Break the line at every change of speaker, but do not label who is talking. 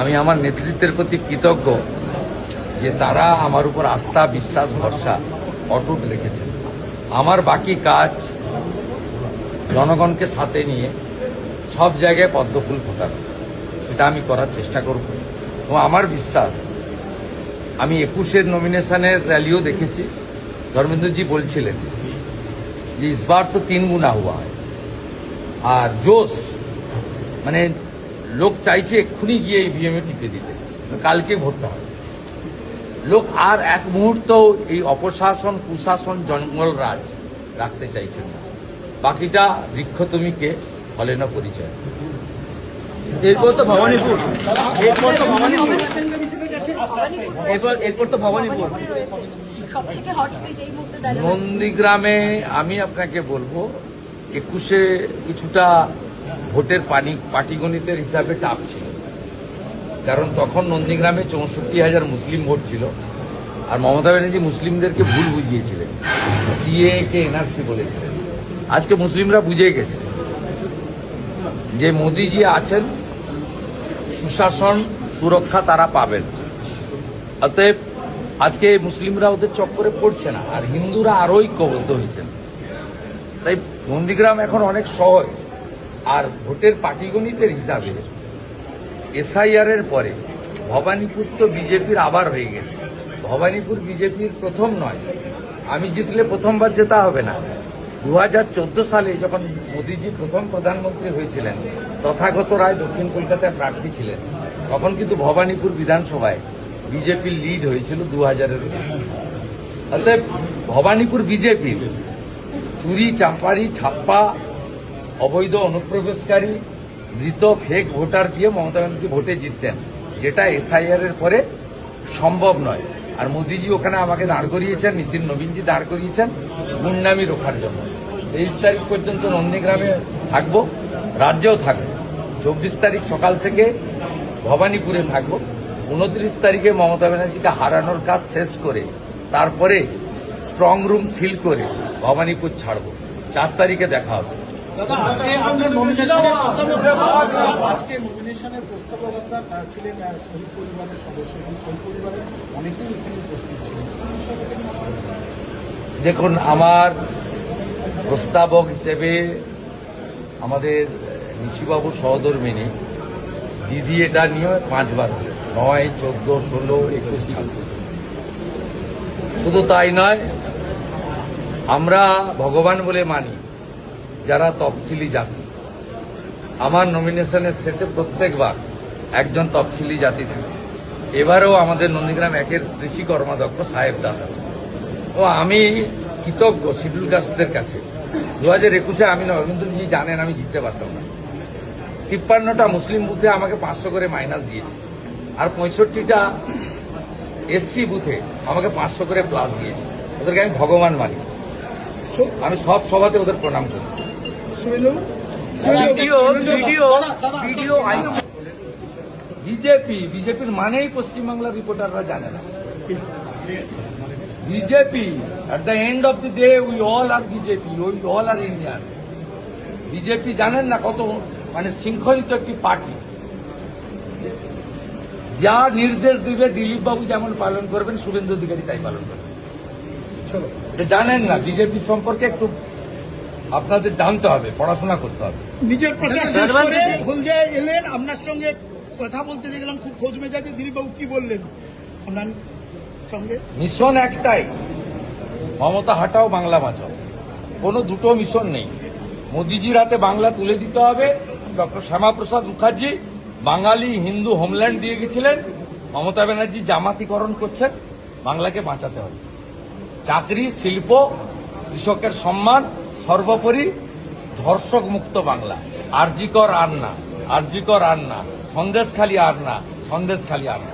আমি আমার নেতৃত্বের প্রতি কৃতজ্ঞ যে তারা আমার উপর আস্থা, বিশ্বাস, ভরসা অটুট রেখেছেন। আমার বাকি কাজ জনগণকে সাথে নিয়ে সব জায়গায় পদ্মফুল ফোটানো, সেটা আমি করার চেষ্টা করব। এবং আমার বিশ্বাস, আমি 21-এর নমিনেশনের র্যালিও দেখেছি। ধর্মেন্দ্রজি বলছিলেন যে ইসবার তো 3 গুণা হুয়া হয়। আর জোশ মানে লোক চাইছে এক্ষুনি গিয়ে ইভিএমে টিপে দিতে, কালকে ভোটটা হবে। লোক আর এক মুহূর্ত এই অপশাসন, কুশাসন, জঙ্গল রাজ রাখতে চাইছেন না। বাকিটা বৃক্ষতমিকে ফলে না পরিচয়।
এরপর তো ভবানীপুর, এরপর তো ভবানীপুর।
নন্দীগ্রামে আমি আপনাকে বলবো 21-এ কিছুটা ভোটের পাটিগণিতের হিসাবে টাপ ছিল, কারণ তখন নন্দীগ্রামে 64,000 মুসলিম ভোট ছিল। আর মমতা ব্যানার্জি মুসলিমদেরকে ভুল বুঝিয়েছিলেন, সিএ কে এনআরসি বলেছিলেন। আজকে মুসলিমরা বুঝে গেছে যে মোদিজি আছেন, সুশাসন, সুরক্ষা তারা পাবেন। অতএব আজকে মুসলিমরা ওদের চক্করে পড়ছে না, আর হিন্দুরা আরো ঐক্যবদ্ধ হয়েছেন। তাই নন্দীগ্রাম এখন অনেক সহজ। আর ভোটের পাটিগণিতের হিসাবে এসআইআর এর পরে ভবানীপুর তো বিজেপির আবার হয়ে গেছে। ভবানীপুর বিজেপির প্রথম নয়, আমি জিতলে প্রথমবার জেতা হবে না। 2014 সালে যখন মোদিজি প্রথম প্রধানমন্ত্রী হয়েছিলেন, তথাগত রায় দক্ষিণ কলকাতায় প্রার্থী ছিলেন, তখন কিন্তু ভবানীপুর বিধানসভায় বিজেপির লিড হয়েছিল 2000-এর বেশি। অতএব ভবানীপুর বিজেপির চুরি, চাম্পারি, ছাপ্পা, অবৈধ অনুপ্রবেশকারী, মৃত ফেক ভোটার দিয়ে মমতা ব্যানার্জি ভোটে জিততেন, যেটা এসআইআর এর পরে সম্ভব নয়। আর মোদিজি ওখানে আমাকে দাঁড় করিয়েছেন, নীতিন নবীনজি দাঁড় করিয়েছেন গুন্ডামি রোখার জন্য। 23 তারিখ পর্যন্ত নন্দীগ্রামে থাকবো, রাজ্যেও থাকবো। 24 তারিখ সকাল থেকে ভবানীপুরে থাকবো। 29 তারিখে মমতা ব্যানার্জিকে হারানোর কাজ শেষ করে তারপরে স্ট্রং রুম সিল করে ভবানীপুর ছাড়বো। 4 তারিখে দেখা হবে।
আজকে নমিনেশনের প্রস্তাবকর্তা ছিলেন শহীদ পরিবারের সদস্য, এবং শহীদ পরিবারের অনেকেই এখানে উপস্থিত ছিলেন।
দেখুন, আমার প্রস্তাবক হিসেবে আমাদের নিশিবাবু সহধর্মিনী দিদি এটা নিয়ে 5 বার হলেন, 9, 14, 16, 21, 26। শুধু তাই নয়, আমরা ভগবান বলে মানি যারা তফসিলি জাতি। আমার নমিনেশনের সেটে প্রত্যেকবার একজন তফসিলি জাতি থাকে। এবারেও আমাদের নন্দীগ্রাম 1-এর কৃষি কর্মাধ্যক্ষ সাহেব দাস আছে। ও আমি কৃতজ্ঞ শিডিউল কাস্টদের কাছে। 2021-এ আমি নরেন্দ্রজি জানেন আমি জিততে পারতাম না। 53টা মুসলিম বুথে আমাকে 500 করে মাইনাস দিয়েছে, আর 65টা এসসি বুথে আমাকে 500 করে প্লাস দিয়েছে। ওদেরকে আমি ভগবান মানি। আমি সব সভাতে ওদের প্রণাম করি। বিজেপির মানেই পশ্চিমবাংলার রিপোর্টাররা জানে না। BJP at the end of the day we all are BJP, we all are Indian. BJP জানেন না কত মানে শৃঙ্খলিত একটি পার্টি। যা নির্দেশ দিবে দিলীপ বাবু যেমন পালন করবেন, শুভেন্দু অধিকারী তাই পালন করবেন। এটা জানেন না। বিজেপি সম্পর্কে একটু আপনাদের জানতে হবে, পড়াশোনা করতে হবে।
নিজের প্রচার শেষ করে হলদিয়ায় এলেন, আপনার সঙ্গে কথা বলতে দেখলাম, খুব খোঁজ মেজাজে। দিলীপবাবু কি বললেন আপনার সঙ্গে?
মিশন একটাই, মমতা হাটাও, বাংলা বাঁচাও। কোনো দুটো মিশন নেই। মোদিজির হাতে বাংলা তুলে দিতে হবে। ডক্টর শ্যামাপ্রসাদ মুখার্জি বাঙালি হিন্দু হোমল্যান্ড দিয়ে গেছিলেন। মমতা ব্যানার্জি জামাতিকরণ করছেন। বাংলাকে বাঁচাতে হবে। চাকরি, শিল্প, কৃষকের সম্মান, সর্বোপরি ধর্ষক মুক্ত বাংলা। আরজিকর আর না, আরজিকর আর না, সন্দেশখালী আর না, সন্দেশখালী আর না।